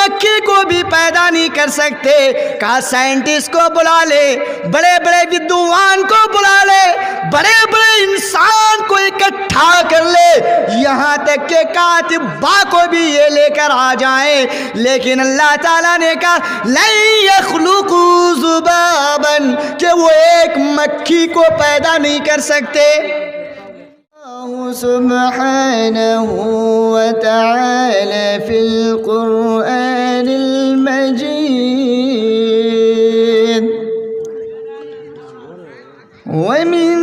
مکھی کو بھی پیدا نہیں کر سکتے، کہا سائنٹسٹ کو بلا لے، بڑے بڑے ودوان کو بلا لے، بڑے بڑے انسان کو اکٹھا کر لے، یہاں تک کہ کاتب با کو بھی یہ لے کر آ جائیں، لیکن اللہ تعالیٰ نے کہا لَن يَخْلُقُوا ذُبَابًا، کہ وہ ایک مکھی کو پیدا نہیں کر سکتے۔ اللہ سبحانہ وتعالی فی القرآن المجید ومن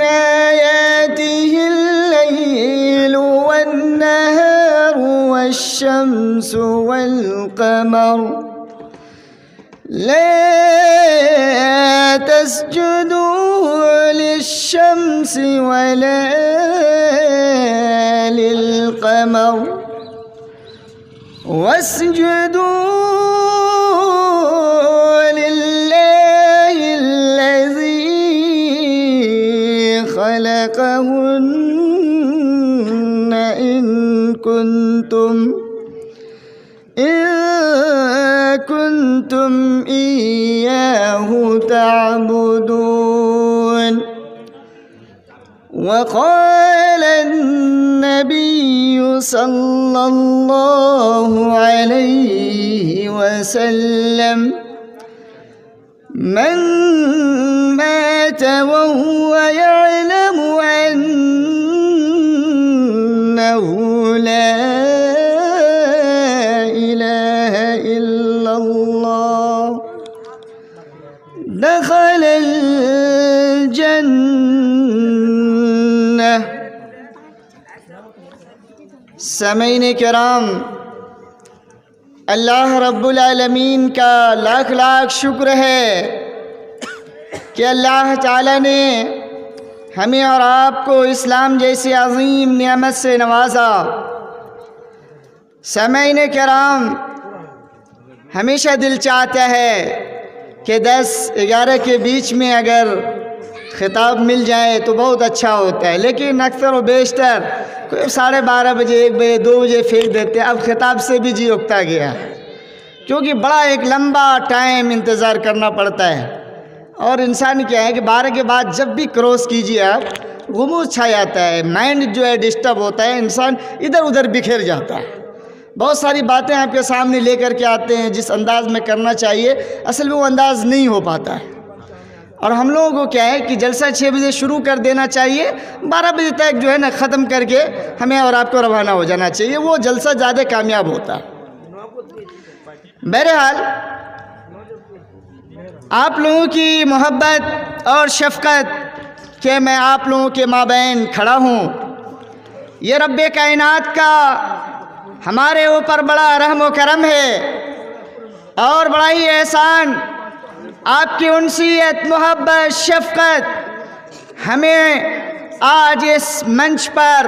آیاته اللیل والنہار والشمس والقمر لا تسجدوا للشمس ولا للقمر واسجدوا لله الذي خلقهن إن كنتم إياه تعبدون۔ وقال النبي صلى الله عليه وسلم من مات وهو يعلم أنه لا إله إلا الله دخل الجنة۔ سامعین کرام، اللہ رب العالمین کا لاکھ لاکھ شکر ہے کہ اللہ تعالیٰ نے ہمیں اور آپ کو اسلام جیسی عظیم نعمت سے نوازا۔ سامعین کرام، ہمیشہ دل چاہتا ہے کہ 10-11 کے بیچ میں اگر خطاب مل جائے تو بہت اچھا ہوتا ہے، لیکن اکثر و بیشتر کوئی 12:30 بجے 1 بجے 2 بجے پھینک دیتے۔ اب خطاب سے بھی جی اکتا گیا، کیونکہ بڑا ایک لمبا ٹائم انتظار کرنا پڑتا ہے، اور انسان کیا ہے کہ 12 کے بعد جب بھی کراس کیجیے آپ، غموض چھا جاتا ہے، مائنڈ جو ہے ڈسٹرب ہوتا ہے، انسان ادھر ادھر بکھر جاتا ہے، بہت ساری باتیں آپ کے سامنے لے کر کے آتے ہیں، جس انداز میں کرنا چاہیے اصل میں وہ انداز نہیں ہو پاتا ہے۔ اور ہم لوگوں کو کیا ہے کہ جلسہ 6 بجے شروع کر دینا چاہیے، 12 بجے تک جو ہے نا ختم کر کے ہمیں اور آپ کو روانہ ہو جانا چاہیے، وہ جلسہ زیادہ کامیاب ہوتا ہے۔ بہرحال آپ لوگوں کی محبت اور شفقت کہ میں آپ لوگوں کے مابین کھڑا ہوں، یہ رب کائنات کا ہمارے اوپر بڑا رحم و کرم ہے، اور بڑا ہی احسان، آپ کی انسیت، محبت، شفقت ہمیں آج اس منچ پر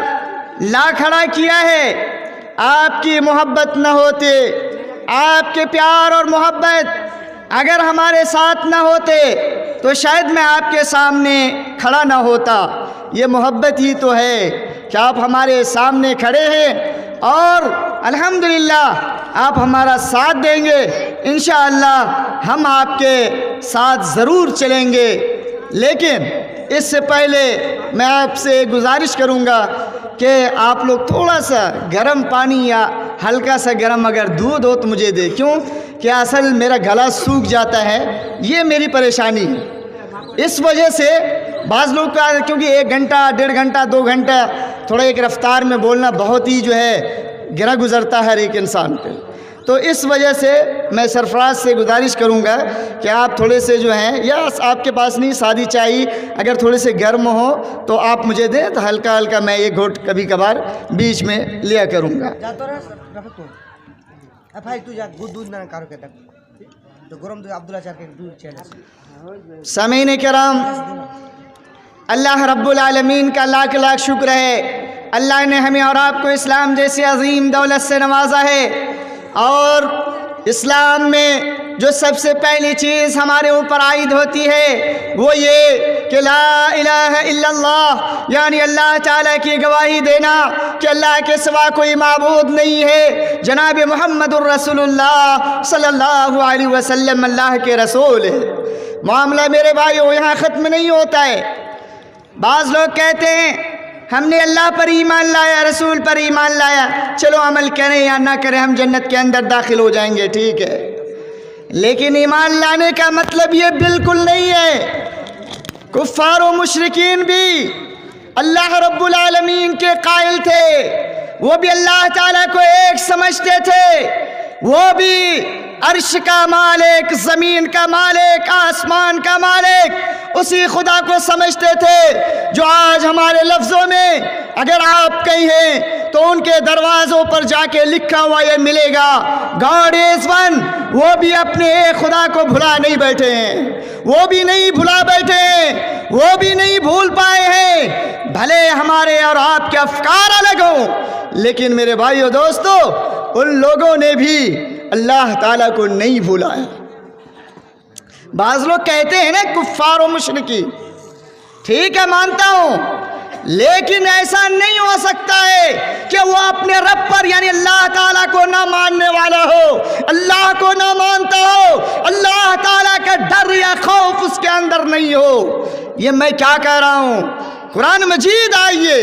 لا کھڑا کیا ہے۔ آپ کی محبت نہ ہوتے، آپ کے پیار اور محبت اگر ہمارے ساتھ نہ ہوتے تو شاید میں آپ کے سامنے کھڑا نہ ہوتا۔ یہ محبت ہی تو ہے کہ آپ ہمارے سامنے کھڑے ہیں، اور الحمدللہ آپ ہمارا ساتھ دیں گے، انشاءاللہ ہم آپ کے ساتھ ضرور چلیں گے۔ لیکن اس سے پہلے میں آپ سے گزارش کروں گا کہ آپ لوگ تھوڑا سا گرم پانی یا ہلکا سا گرم اگر دودھ ہو تو مجھے دے، کیوں کہ اصل میرا گلا سوکھ جاتا ہے، یہ میری پریشانی ہے۔ اس وجہ سے بعض لوگ کا کیونکہ 1 گھنٹہ 1.5 گھنٹہ 2 گھنٹہ تھوڑا ایک رفتار میں بولنا بہت ہی جو ہے گرا گزرتا ہے ہر ایک انسان پہ، تو اس وجہ سے میں سرفراز سے گزارش کروں گا کہ آپ تھوڑے سے جو ہیں، یا آپ کے پاس نہیں سادی چائے اگر تھوڑے سے گرم ہو تو آپ مجھے دیں، تو ہلکا ہلکا میں ایک گھونٹ کبھی کبھار بیچ میں لیا کروں گا۔ سامعین کرام، اللہ رب العالمین کا لاکھ لاکھ شکر ہے، اللہ نے ہمیں اور آپ کو اسلام جیسی عظیم دولت سے نوازا ہے، اور اسلام میں جو سب سے پہلی چیز ہمارے اوپر عائد ہوتی ہے وہ یہ کہ لا الہ الا اللہ یعنی اللہ تعالیٰ کی گواہی دینا کہ اللہ کے سوا کوئی معبود نہیں ہے، جناب محمد الرسول اللہ صلی اللہ علیہ وسلم اللہ کے رسول ہے۔ معاملہ میرے بھائیو یہاں ختم نہیں ہوتا ہے۔ بعض لوگ کہتے ہیں ہم نے اللہ پر ایمان لایا، رسول پر ایمان لایا، چلو عمل کریں یا نہ کریں ہم جنت کے اندر داخل ہو جائیں گے، ٹھیک ہے، لیکن ایمان لانے کا مطلب یہ بالکل نہیں ہے۔ کفار و مشرکین بھی اللہ رب العالمین کے قائل تھے، وہ بھی اللہ تعالیٰ کو ایک سمجھتے تھے، وہ بھی عرش کا مالک، زمین کا مالک، آسمان کا مالک اسی خدا کو سمجھتے تھے جو آج ہمارے لفظوں میں اگر آپ کہیں تو ان کے دروازوں پر جا کے لکھا ہوا یہ ملے گا گاڈ از ون۔ وہ بھی اپنے ایک خدا کو بھلا نہیں بیٹھے ہیں، وہ بھی نہیں بھلا بیٹھے ہیں، وہ بھی نہیں بھول پائے ہیں، بھلے ہمارے اور آپ کے افکار الگ ہوں، لیکن میرے بھائیو دوستو ان لوگوں نے بھی اللہ تعالیٰ کو نہیں بھولا ہے۔ بعض لوگ کہتے ہیں نا کفار و مشرکین، ٹھیک ہے مانتا ہوں، لیکن ایسا نہیں ہو سکتا ہے کہ وہ اپنے رب پر یعنی اللہ تعالیٰ کو نہ ماننے والا ہو، اللہ کو نہ مانتا ہو، اللہ تعالیٰ کا ڈر یا خوف اس کے اندر نہیں ہو۔ یہ میں کیا کہہ رہا ہوں؟ قرآن مجید آئیے،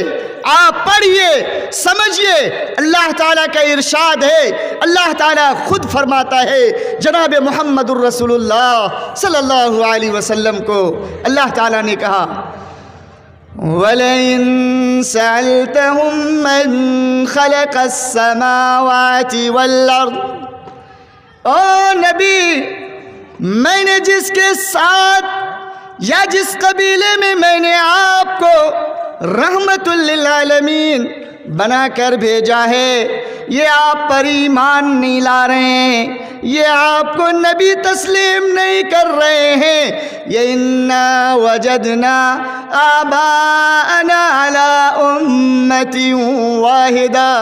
آپ پڑھیے، سمجھیے، اللہ تعالیٰ کا ارشاد ہے، اللہ تعالیٰ خود فرماتا ہے، جناب محمد الرسول اللہ صلی اللہ علیہ وسلم کو اللہ تعالیٰ نے کہا وَلَئِن سَأَلْتَهُم مَّن خَلَقَ السَّمَاوَاتِ وَالْأَرْضِ، او نبی، میں نے جس کے ساتھ یا جس قبیلے میں میں نے آپ کو رحمت للعالمین بنا کر بھیجا ہے، یہ آپ پر ایمان نہیں لا رہے ہیں، یہ آپ کو نبی تسلیم نہیں کر رہے ہیں، یہ اِنَّا وَجَدْنَا آبَاءَنَا عَلَىٰ أُمَّةٍ وَاحِدَةٍ،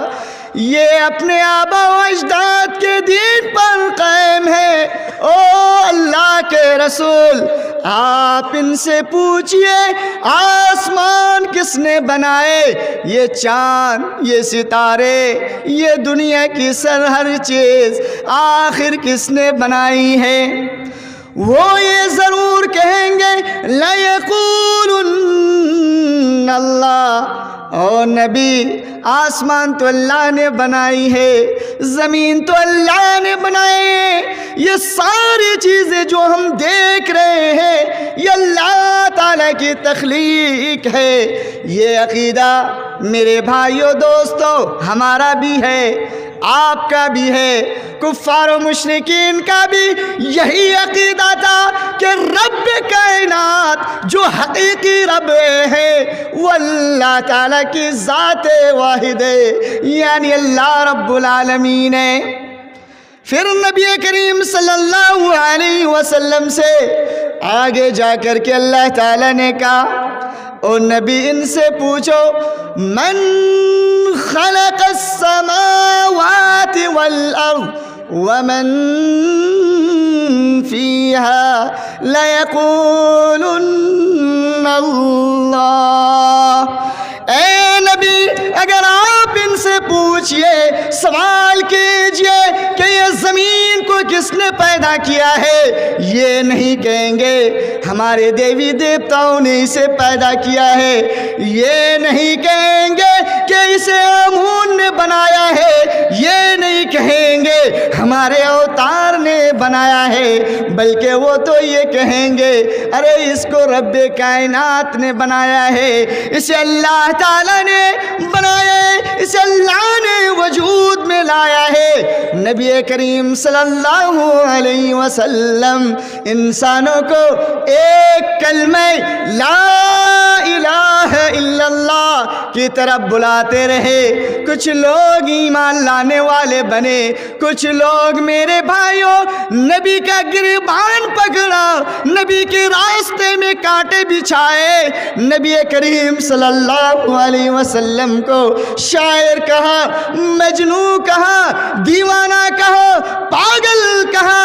یہ اپنے آبا و اجداد کے دین پر قائم ہے۔ او اللہ کے رسول، آپ ان سے پوچھئے آسمان کس نے بنائے، یہ چاند، یہ ستارے، یہ دنیا کی ہر چیز آخر کس نے بنائی ہے؟ وہ یہ ضرور کہیں گے لَيَقُولُنَّ اللَّهُ، او نبی آسمان تو اللہ نے بنائی ہے، زمین تو اللہ نے بنائی ہے، یہ ساری چیزیں جو ہم دیکھ رہے ہیں یہ اللہ تعالیٰ کی تخلیق ہے۔ یہ عقیدہ میرے بھائیو دوستو ہمارا بھی ہے، آپ کا بھی ہے، کفار و مشرکین کا بھی یہی عقیدہ تھا کہ رب کائنات جو حقیقی رب ہے وہ اللہ تعالیٰ کی ذات واحد ہے، یعنی اللہ رب العالمین ہے۔ پھر نبی کریم صلی اللہ علیہ وسلم سے آگے جا کر کے اللہ تعالیٰ نے کہا او نبی ان سے پوچھو من خلق السماوات والارض ومن فيها ليقولن اللہ۔ اے نبی اگر آپ ان سے پوچھئے، سوال کیجئے کہ یہ زمین کو کس نے پیدا کیا ہے، یہ نہیں کہیں گے ہمارے دیوی دیوتاؤں نے اسے پیدا کیا ہے، یہ نہیں کہیں گے کہ اسے آمون نے بنایا ہے، یہ نہیں کہیں گے ہمارے اوتار نے بنایا ہے، بلکہ وہ تو یہ کہیں گے ارے اس کو رب کائنات نے بنایا ہے، اسے اللہ تعالیٰ نے بنایا ہے، اسے اللہ نے وجود میں لایا ہے۔ نبی کریم صلی اللہ علیہ وسلم انسانوں کو ایک کلمہ لا الہ الا اللہ کی طرف بلاتے رہے، کچھ لوگ ایمان لانے والے بنے، کچھ لوگ میرے بھائیوں نبی کا گریبان پکڑا، نبی کے راستے میں کانٹے بچھائے، نبی کریم صلی اللہ علیہ وسلم کو شاعر کہا، مجنون کہا، دیوانہ کہا، پاگل کہا،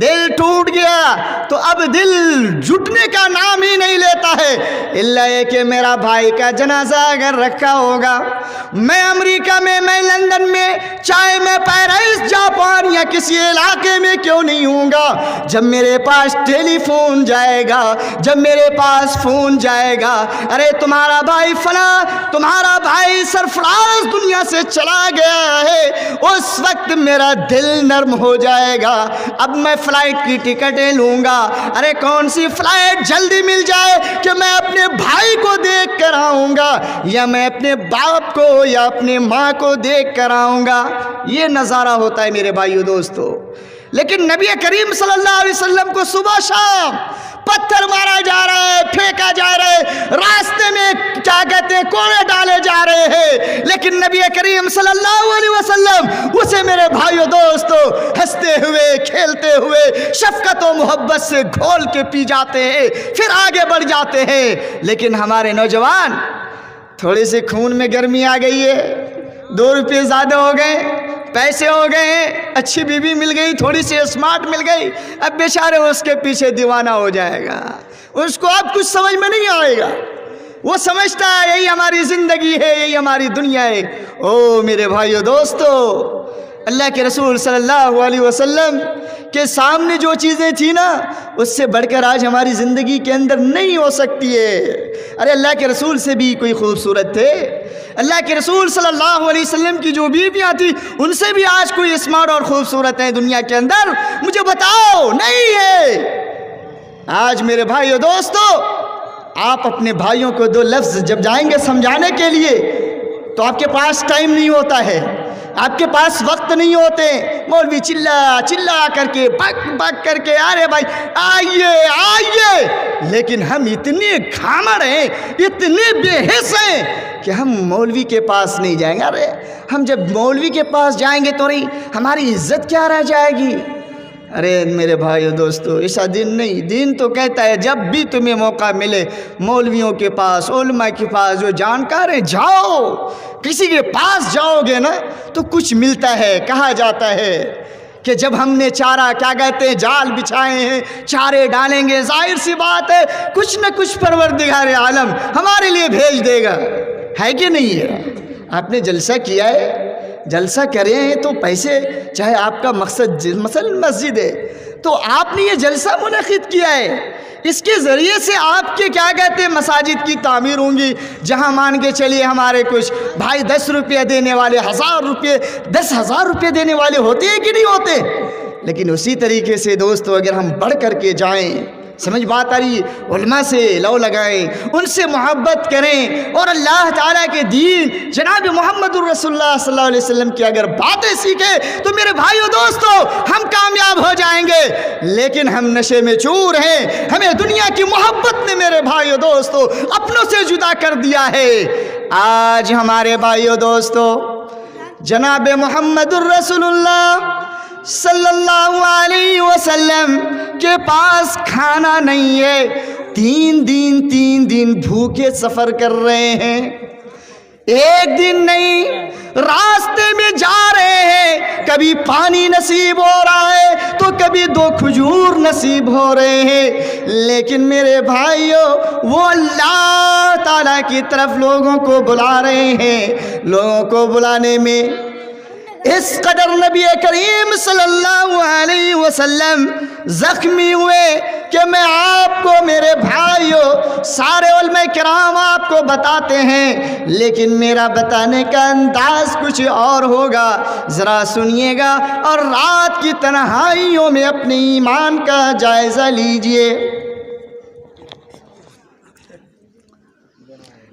دل ٹوٹ گیا تو اب دل جھٹنے کا نام ہی نہیں لیتا ہے، الا یہ کہ میرا بھائی کا جنازہ اگر رکھا ہوگا، میں امریکہ میں لندن میں، چاہے میں پیرس جاپان یا کسی علاقے میں کیوں نہیں ہوں گا، جب میرے پاس ٹیلی فون جائے گا، جب میرے پاس فون جائے گا، ارے تمہارا بھائی فلاں، تمہارا بھائی سرفراز دنیا سے چلا گیا ہے، اس وقت میرا دل نرم ہو جائے گا۔ اب میں فلائٹ کی ٹکٹیں لوں گا، ارے کون سی فلائٹ جلدی مل جائے کہ میں اپنے بھائی کو دیکھ کر آؤں گا، یا میں اپنے باپ کو یا اپنے ماں کو دیکھ کر آؤں گا۔ یہ نظارہ ہوتا ہے میرے بھائیو دوستو۔ لیکن نبی کریم صلی اللہ علیہ وسلم کو صبح شام پتھر مارا جا رہا ہے، پھینکا جا رہا ہے، راستے میں کیا کہتے ہیں کوڑے ڈالے جا رہے ہیں، لیکن نبی کریم صلی اللہ علیہ وسلم اسے میرے بھائیو دوستو ہنستے ہوئے کھیلتے ہوئے شفقت و محبت سے گھول کے پی جاتے ہیں، پھر آگے بڑھ جاتے ہیں۔ لیکن ہمارے نوجوان تھوڑی سی خون میں گرمی آ گئی ہے، 2 روپے زیادہ ہو گئے، پیسے ہو گئے، اچھی بیوی مل گئی، تھوڑی سی اسمارٹ مل گئی، اب بیچارے اس کے پیچھے دیوانہ ہو جائے گا، اس کو اب کچھ سمجھ میں نہیں آئے گا، وہ سمجھتا ہے یہی ہماری زندگی ہے، یہی ہماری دنیا ہے۔ او میرے بھائیو دوستو، اللہ کے رسول صلی اللہ علیہ وسلم کے سامنے جو چیزیں تھیں نا، اس سے بڑھ کر آج ہماری زندگی کے اندر نہیں ہو سکتی ہے۔ ارے اللہ کے رسول سے بھی کوئی خوبصورت تھے، اللہ کے رسول صلی اللہ علیہ وسلم کی جو بیویاں تھیں ان سے بھی آج کوئی اسمارٹ اور خوبصورت ہے دنیا کے اندر؟ مجھے بتاؤ، نہیں ہے۔ آج میرے بھائیو دوستو، آپ اپنے بھائیوں کو 2 لفظ جب جائیں گے سمجھانے کے لیے تو آپ کے پاس ٹائم نہیں ہوتا ہے، آپ کے پاس وقت نہیں ہوتے، مولوی چلا کر کے بک کر کے ارے بھائی آئیے آئیے، لیکن ہم اتنے گھامڑ ہیں، اتنے بے حس ہیں کہ ہم مولوی کے پاس نہیں جائیں گے۔ ارے ہم جب مولوی کے پاس جائیں گے تو ہماری عزت کیا رہ جائے گی؟ ارے میرے بھائیو دوستو، ایسا دین نہیں، دین تو کہتا ہے جب بھی تمہیں موقع ملے مولویوں کے پاس، علماء کے پاس، جو جانکار ہیں جاؤ، کسی کے پاس جاؤ گے نا تو کچھ ملتا ہے۔ کہا جاتا ہے کہ جب ہم نے چارہ کیا کہتے ہیں جال بچھائے ہیں، چارے ڈالیں گے، ظاہر سی بات ہے کچھ نہ کچھ پروردگار عالم ہمارے لیے بھیج دے گا، ہے کہ نہیں ہے؟ آپ نے جلسہ کیا ہے، جلسہ کریں تو پیسے، چاہے آپ کا مقصد مثلا مسجد ہے تو آپ نے یہ جلسہ منعقد کیا ہے، اس کے ذریعے سے آپ کے کیا کہتے ہیں مساجد کی تعمیر ہوں گی، جہاں مان کے چلیے ہمارے کچھ بھائی 10 روپیہ دینے والے 1000 روپے 10,000 روپے دینے والے ہوتے ہیں کہ نہیں ہوتے؟ لیکن اسی طریقے سے دوستو اگر ہم بڑھ کر کے جائیں، سمجھ بات آ رہی ہے، علماء سے لو لگائیں، ان سے محبت کریں، اور اللہ تعالیٰ کے دین جناب محمد الرسول اللہ صلی اللہ علیہ وسلم کی اگر باتیں سیکھیں تو میرے بھائیو دوستو ہم کامیاب ہو جائیں گے۔ لیکن ہم نشے میں چور ہیں، ہمیں دنیا کی محبت نے میرے بھائیو دوستو اپنوں سے جدا کر دیا ہے۔ آج ہمارے بھائیو دوستو جناب محمد الرسول اللہ صلی اللہ علیہ وسلم کے پاس کھانا نہیں ہے، 3 دن بھوکے سفر کر رہے ہیں، ایک دن نہیں، راستے میں جا رہے ہیں، کبھی پانی نصیب ہو رہا ہے تو کبھی 2 کھجور نصیب ہو رہے ہیں، لیکن میرے بھائیوں وہ اللہ تعالیٰ کی طرف لوگوں کو بلا رہے ہیں، لوگوں کو بلانے میں اس قدر نبی کریم صلی اللہ علیہ وسلم زخمی ہوئے کہ میں آپ کو میرے بھائیوں سارے علماء کرام آپ کو بتاتے ہیں، لیکن میرا بتانے کا انداز کچھ اور ہوگا، ذرا سنیے گا اور رات کی تنہائیوں میں اپنے ایمان کا جائزہ لیجئے۔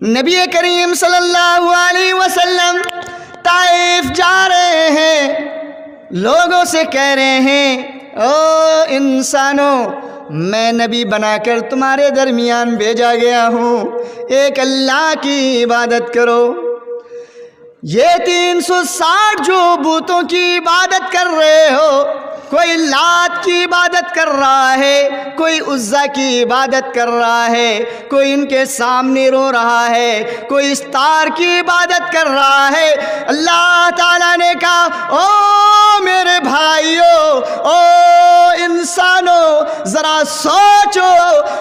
نبی کریم صلی اللہ علیہ وسلم طائف جا رہے ہیں، لوگوں سے کہہ رہے ہیں او انسانوں، میں نبی بنا کر تمہارے درمیان بھیجا گیا ہوں، ایک اللہ کی عبادت کرو۔ یہ 360 جو بتوں کی عبادت کر رہے ہو کوئی لات کی عبادت کر رہا ہے، کوئی عزا کی عبادت کر رہا ہے، کوئی ان کے سامنے رو رہا ہے، کوئی ستار کی عبادت کر رہا ہے۔ اللہ تعالیٰ نے کہا او میرے بھائیو، او انسانو، ذرا سوچو،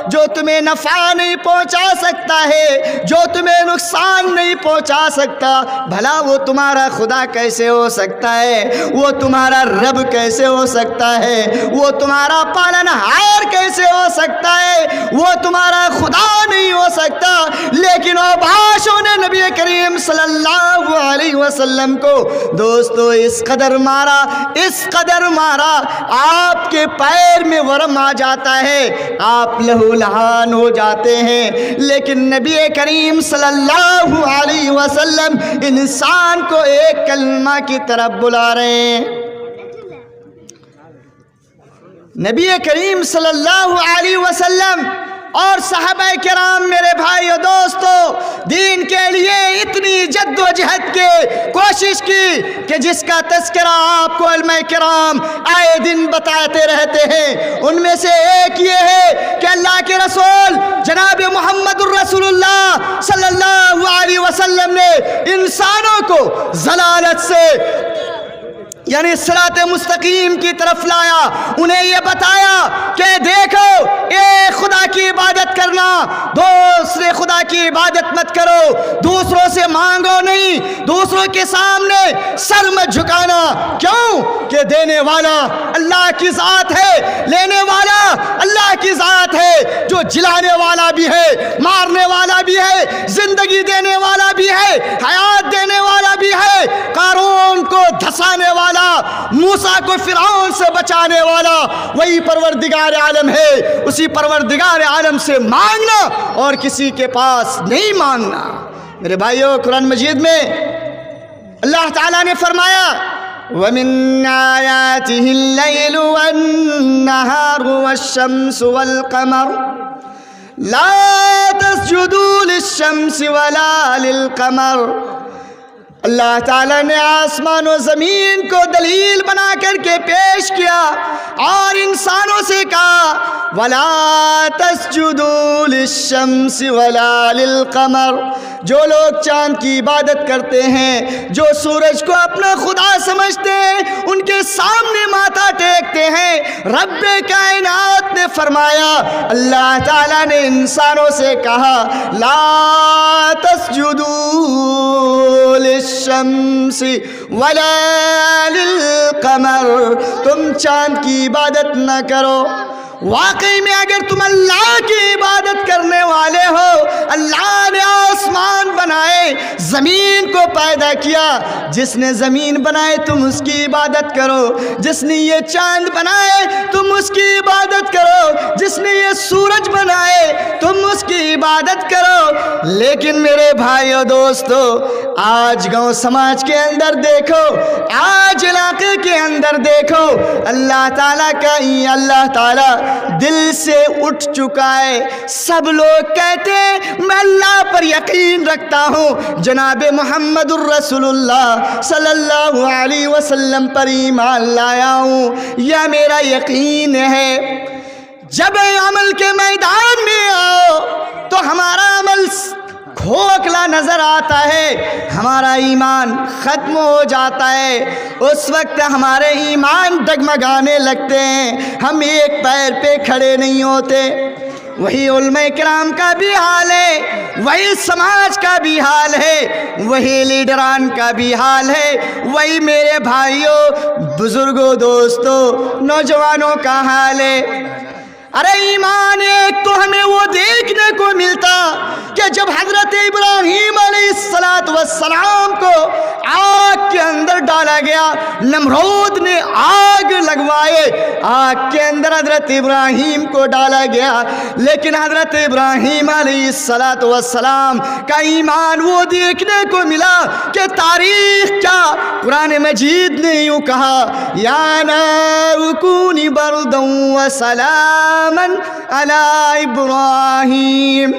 جو تمہیں نفع نہیں پہنچا سکتا ہے، جو تمہیں نقصان نہیں پہنچا سکتا، بھلا وہ تمہارا خدا کیسے ہو سکتا ہے؟ وہ تمہارا رب کیسے ہو سکتا ہے؟ وہ تمہارا پالنہار کیسے ہو سکتا ہے؟ وہ تمہارا خدا نہیں ہو سکتا۔ لیکن وہ بادشاہوں نے نبی کریم صلی اللہ علیہ وسلم کو دوستو اس قدر مارا، اس قدر مارا، آپ کے پیر میں ورم آ جاتا ہے، آپ لہو لہان ہو جاتے ہیں۔ لیکن نبی کریم صلی اللہ علیہ وسلم انسان کو ایک کلمہ کی طرف بلا رہے ہیں۔ نبی کریم صلی اللہ علیہ وسلم اور صحابہ کرام میرے بھائی و دوستو دین کے لیے اتنی جد و جہد کے کوشش کی کہ جس کا تذکرہ آپ کو علماء کرام آئے دن بتاتے رہتے ہیں۔ ان میں سے ایک یہ ہے کہ اللہ کے رسول جناب محمد الرسول اللہ صلی اللہ علیہ وسلم نے انسانوں کو ضلالت سے یعنی صراط مستقیم کی طرف لایا، انہیں یہ بتایا کہ دیکھو ایک خدا کی عبادت کرنا، دوسرے خدا کی عبادت مت کرو، دوسروں سے مانگو نہیں، دوسروں کے سامنے سر مت جھکانا۔ کیوں کہ دینے والا اللہ کی ذات ہے، لینے والا اللہ کی ذات ہے، جو جلانے والا بھی ہے، مارنے والا بھی ہے، زندگی دینے والا بھی ہے، حیات دینے والا بھی ہے، قارون کو دھسانے والا، موسیٰ کو فرعون سے بچانے والا وہی پروردگار عالم ہے۔ اسی پروردگار عالم سے مانگنا اور کسی کے پاس نہیں مانگنا۔ میرے بھائیو، قرآن مجید میں اللہ تعالیٰ نے فرمایا وَمِنْ آيَاتِهِ اللَّيْلُ وَالنَّهَارُ وَالشَّمْسُ وَالْقَمَرُ لَا تَسْجُدُوا لِلشَّمْسِ وَلَا لِلْقَمَرِ۔ اللہ تعالیٰ نے آسمان و زمین کو دلیل بنا کر کے پیش کیا اور انسانوں سے کہا وَلَا تَسْجُدُوا لِلشَّمْسِ وَلَا لِلْقَمَرِ۔ جو لوگ چاند کی عبادت کرتے ہیں، جو سورج کو اپنا خدا سمجھتے ہیں، ان کے سامنے ماتھا ٹیکتے ہیں، رب کائنات نے فرمایا، اللہ تعالیٰ نے انسانوں سے کہا لا تسجدوا للشمس ولا للقمر، تم چاند کی عبادت نہ کرو۔ واقعی میں اگر تم اللہ کی عبادت کرنے والے ہو، اللہ نے آسمان بنائے، زمین کو پیدا کیا، جس نے زمین بنائے تم اس کی عبادت کرو، جس نے یہ چاند بنائے تم اس کی عبادت کرو، جس نے یہ سورج بنائے تم اس کی عبادت کرو۔ لیکن میرے بھائیو دوستو، آج گاؤں سماج کے اندر دیکھو، آج علاقے کے اندر دیکھو، اللہ تعالیٰ کا اللہ تعالیٰ دل سے اٹھ چکا ہے۔ سب لوگ کہتے ہیں میں اللہ پر یقین رکھتا ہوں، جناب محمد الرسول اللہ صلی اللہ علیہ وسلم پر ایمان لایا ہوں، یہ میرا یقین ہے۔ جب عمل کے میدان میں آؤ تو ہمارا عمل کھوکھلا نظر آتا ہے، ہمارا ایمان ختم ہو جاتا ہے، اس وقت ہمارے ایمان ڈگمگانے لگتے ہیں، ہم ایک پیر پہ کھڑے نہیں ہوتے۔ وہی علماء کرام کا بھی حال ہے، وہی سماج کا بھی حال ہے، وہی لیڈران کا بھی حال ہے، وہی میرے بھائیوں، بزرگوں، دوستوں، نوجوانوں کا حال ہے۔ ارے ایمان ایک تو ہمیں وہ دیکھنے کو ملتا کہ جب حضرت ابراہیم علیہ السلام کو آگ کے اندر ڈالا گیا، نمرود نے آگ لگوائے، آگ کے اندر حضرت ابراہیم کو ڈالا گیا، لیکن حضرت ابراہیم علیہ السلام کا ایمان وہ دیکھنے کو ملا کہ تاریخ کیا، قرآن مجید نے یوں کہا یا نار کونی بردا وسلاما علی ابراہیم۔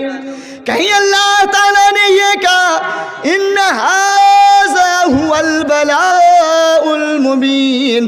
کہیں اللہ تعالیٰ نے یہ کہا ان ھذا ھو البلاء المبین،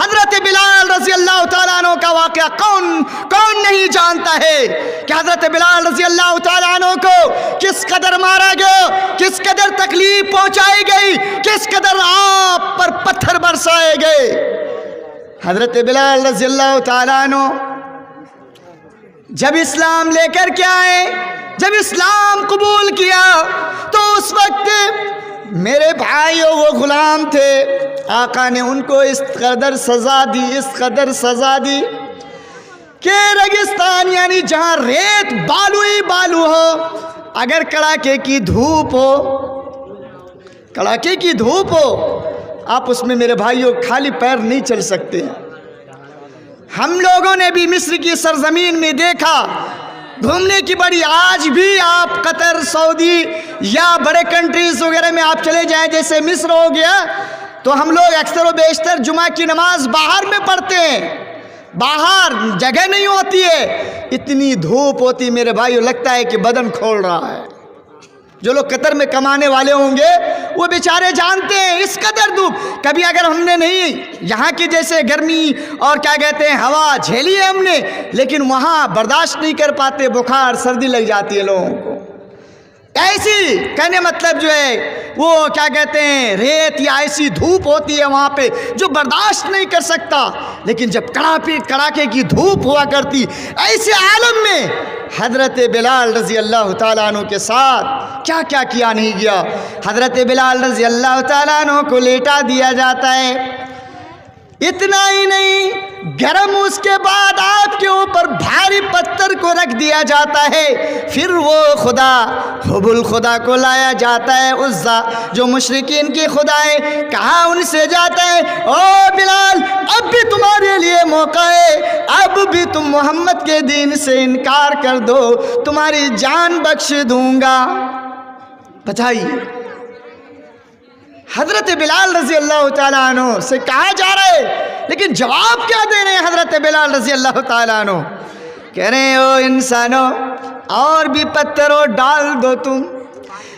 حضرت بلال رضی اللہ تعالیٰ عنہ کا واقعہ کون نہیں جانتا ہے کہ حضرت بلال رضی اللہ تعالیٰ عنہ کو کس قدر مارا گیا، کس قدر تکلیف پہنچائی گئی، کس قدر آپ پر پتھر برسائے گئے۔ حضرت بلال رضی اللہ تعالیٰ عنہ جب اسلام لے کر کے آئے، جب اسلام قبول کیا تو اس وقت میرے بھائیوں وہ غلام تھے، آقا نے ان کو اس قدر سزا دی، اس قدر سزا دی کہ ریگستان یعنی جہاں ریت بالو ہی بالو ہو، اگر کڑاکے کی دھوپ ہو، کڑاکے کی دھوپ ہو، آپ اس میں میرے بھائیوں خالی پیر نہیں چل سکتے۔ ہم لوگوں نے بھی مصر کی سرزمین میں دیکھا گھومنے کی بڑی، آج بھی آپ قطر، سعودی یا بڑے کنٹریز وغیرہ میں آپ چلے جائیں، جیسے مصر ہو گیا، تو ہم لوگ اکثر و بیشتر جمعہ کی نماز باہر میں پڑھتے ہیں، باہر جگہ نہیں ہوتی ہے، اتنی دھوپ ہوتی میرے بھائیو، لگتا ہے کہ بدن کھول رہا ہے۔ جو لوگ قطر میں کمانے والے ہوں گے وہ بیچارے جانتے ہیں اس قدر دھوپ، کبھی اگر ہم نے نہیں یہاں کی جیسے گرمی اور کیا کہتے ہیں ہوا جھیلی ہے ہم نے، لیکن وہاں برداشت نہیں کر پاتے، بخار سردی لگ جاتی ہے لوگوں کو۔ ایسی کہنے مطلب جو ہے وہ کیا کہتے ہیں ریت یا ایسی دھوپ ہوتی ہے وہاں پہ جو برداشت نہیں کر سکتا، لیکن جب کڑاکے کی دھوپ ہوا کرتی ایسے عالم میں حضرت بلال رضی اللہ تعالیٰ عنہ کے ساتھ کیا کیا کیا نہیں گیا۔ حضرت بلال رضی اللہ تعالیٰ عنہ کو لیٹا دیا جاتا ہے، اتنا ہی نہیں گرم اس کے بعد آپ کے اوپر بھاری پتھر کو رکھ دیا جاتا ہے، پھر وہ خدا حبل خدا کو لایا جاتا ہے، عزا جو مشرکین کی خدا ہے، کہاں ان سے جاتا ہے او بلال اب بھی تمہارے لیے موقع ہے، اب بھی تم محمد کے دین سے انکار کر دو، تمہاری جان بخش دوں گا۔ بتائیے حضرت بلال رضی اللہ تعالیٰ عنہ سے کہا جا رہا ہے، لیکن جواب کیا دے رہے ہیں حضرت بلال رضی اللہ تعالیٰ عنہ؟ کہہ رہے ہیں او انسانوں اور بھی پتھروں ڈال دو تم،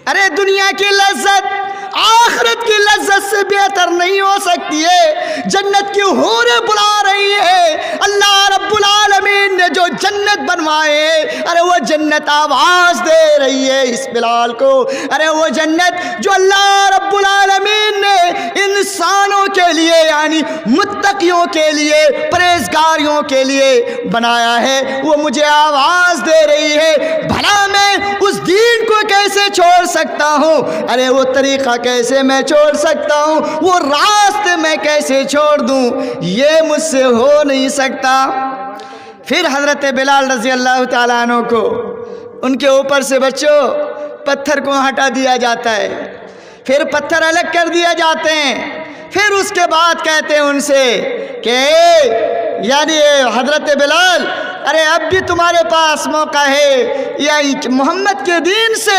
ارے دنیا کی لذت آخرت کی لذت سے بہتر نہیں ہو سکتی ہے، جنت کی حوریں بلا رہی ہے، اللہ رب العالمین نے جو جنت بنوائے ارے وہ جنت آواز دے رہی ہے اس بلال کو، ارے وہ جنت جو اللہ رب العالمین نے انسانوں کے لیے یعنی متقیوں کے لیے پرہیزگاریوں کے لیے بنایا ہے وہ مجھے آواز دے رہی ہے، بھلا میں اس دین کو کیسے چھوڑ سکتا ہوں، ارے وہ طریقہ کیسے میں چھوڑ سکتا ہوں، وہ راستے میں کیسے چھوڑ دوں، یہ مجھ سے ہو نہیں سکتا۔ پھر حضرت بلال رضی اللہ تعالیٰ عنہ کو ان کے اوپر سے بچوں پتھر کو ہٹا دیا جاتا ہے، پھر پتھر الگ کر دیا جاتے ہیں، پھر اس کے بعد کہتے ہیں ان سے کہ یعنی حضرت بلال ارے اب بھی تمہارے پاس موقع ہے، یا محمد کے دین سے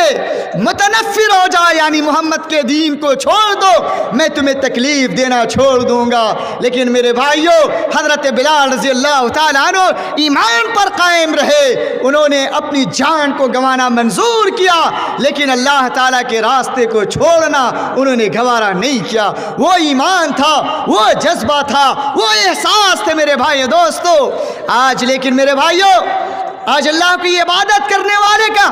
متنفر ہو جا، یعنی محمد کے دین کو چھوڑ دو، میں تمہیں تکلیف دینا چھوڑ دوں گا۔ لیکن میرے بھائیوں حضرت بلال رضی اللہ تعالیٰ عنہ ایمان پر قائم رہے، انہوں نے اپنی جان کو گنوانا منظور کیا، لیکن اللہ تعالیٰ کے راستے کو چھوڑنا انہوں نے گوارا نہیں کیا۔ وہ ایمان تھا، وہ جذبہ تھا، وہ احساس تھے میرے بھائی دوستو۔ آج لیکن میرے بھائیوں آج اللہ کی عبادت کرنے والے کا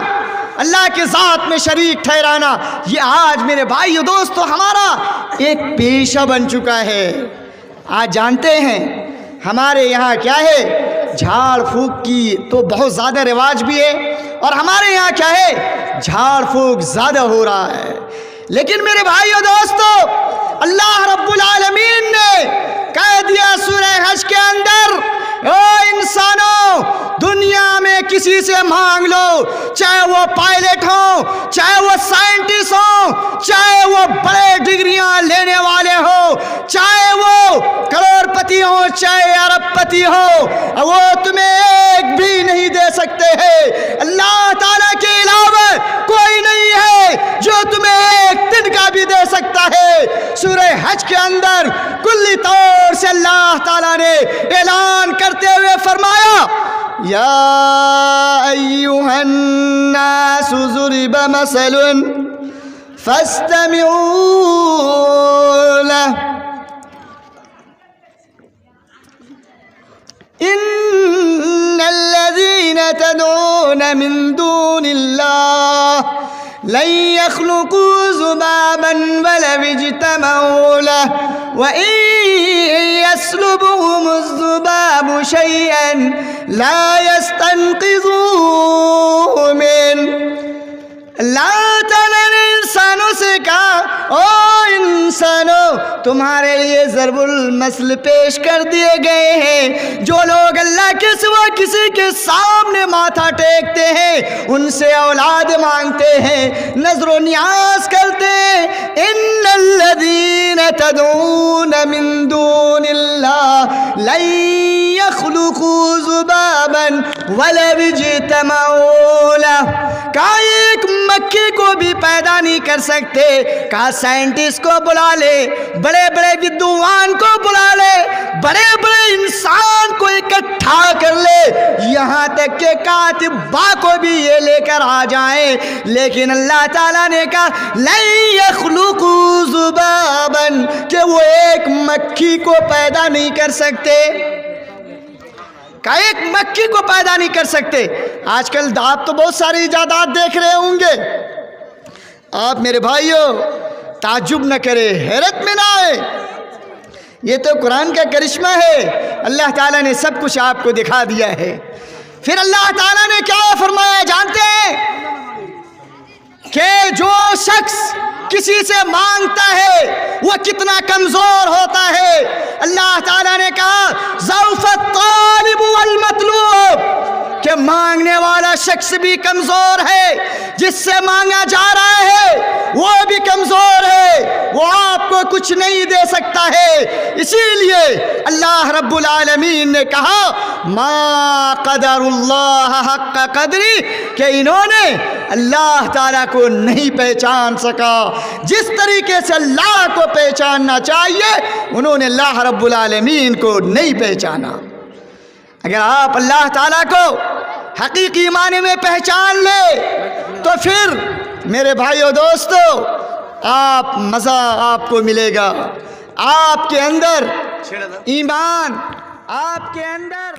اللہ کے ذات میں شریک ٹھہرانا یہ آج میرے بھائیو دوستو ہمارا ایک پیشہ بن چکا ہے۔ آج جانتے ہیں ہمارے یہاں کیا ہے، جھاڑ پھونک کی تو بہت زیادہ رواج بھی ہے، اور ہمارے یہاں کیا ہے، جھاڑ پھونک زیادہ ہو رہا ہے۔ لیکن میرے بھائیو دوستو اللہ رب العالمین نے کہہ دیا سورہ حج کے اندر، او انسانوں دنیا میں کسی سے مانگ لو، چاہے وہ پائلٹ ہوں، چاہے وہ سائنٹسٹ ہوں، چاہے وہ بڑے ڈگریاں لینے والے ہوں، چاہے وہ کروڑ پتی ہوں، چاہے ارب پتی ہوں، وہ تمہیں ایک بھی نہیں دے سکتے ہیں۔ اللہ تعالیٰ کے علاوہ کوئی نہیں ہے جو تمہیں ایک دن کا بھی دے سکتا ہے۔ سورہ حج کے اندر کلی طور سے اللہ تعالیٰ نے اعلان کرتے ہوئے فرمایا، یا ایھا الناس ضرب مثل فاستمعوا لہ، إن الذين تدعون من دون الله لن يخلقوا ذبابا ولو اجتمعوا له وإن يسلبهم الذباب شيئا لا يستنقذوه منه. اللہ تعالیٰ نے انسانوں سے کہا او انسانوں تمہارے لیے ضرب المثل پیش کر دیے گئے ہیں. جو لوگ اللہ کے سوا کسی کے سامنے ماتھا ٹیکتے ہیں، ان سے اولاد مانگتے ہیں، نظر و نیاز کرتے ہیں، ان الذین تدعون من دون اللہ لن یخلقوا ذبابا ولو اجتمعوا لہ. کہا ایک مکھی کو بھی پیدا نہیں کر سکتے. کہا سائنٹسٹ کو بلا لے، بڑے بڑے ودوان کو بلا لے، بڑے بڑے انسان کو اکٹھا کر لے، یہاں تک کہ کاتب با کو بھی یہ لے کر آ جائیں، لیکن اللہ تعالیٰ نے کہا لن یخلقوا ذبابا کہ وہ ایک مکھی کو پیدا نہیں کر سکتے. کہ ایک مکھی کو پیدا نہیں کر سکتے. آج کل آپ تو بہت ساری ایجادات دیکھ رہے ہوں گے. آپ میرے بھائیوں تعجب نہ کرے، حیرت میں نہ آئے، یہ تو قرآن کا کرشمہ ہے. اللہ تعالیٰ نے سب کچھ آپ کو دکھا دیا ہے. پھر اللہ تعالیٰ نے کیا فرمایا جانتے ہیں؟ کہ جو شخص کسی سے مانگتا ہے وہ کتنا کمزور ہوتا ہے. اللہ تعالیٰ نے کہا ضعف الطالب والمطلوب کہ مانگنے والا شخص بھی کمزور ہے، جس سے مانگا جا رہا ہے وہ بھی کمزور ہے، وہ آپ کو کچھ نہیں دے سکتا ہے. اسی لیے اللہ رب العالمین نے کہا ما قدر اللہ حق قدری کہ انہوں نے اللہ تعالیٰ کو نہیں پہچان سکا. جس طریقے سے اللہ کو پہچاننا چاہیے انہوں نے اللہ رب العالمین کو نہیں پہچانا. اگر آپ اللہ تعالیٰ کو حقیقی معنی میں پہچان لے تو پھر میرے بھائیو دوستو آپ مزہ آپ کو ملے گا. آپ کے اندر ایمان، آپ کے اندر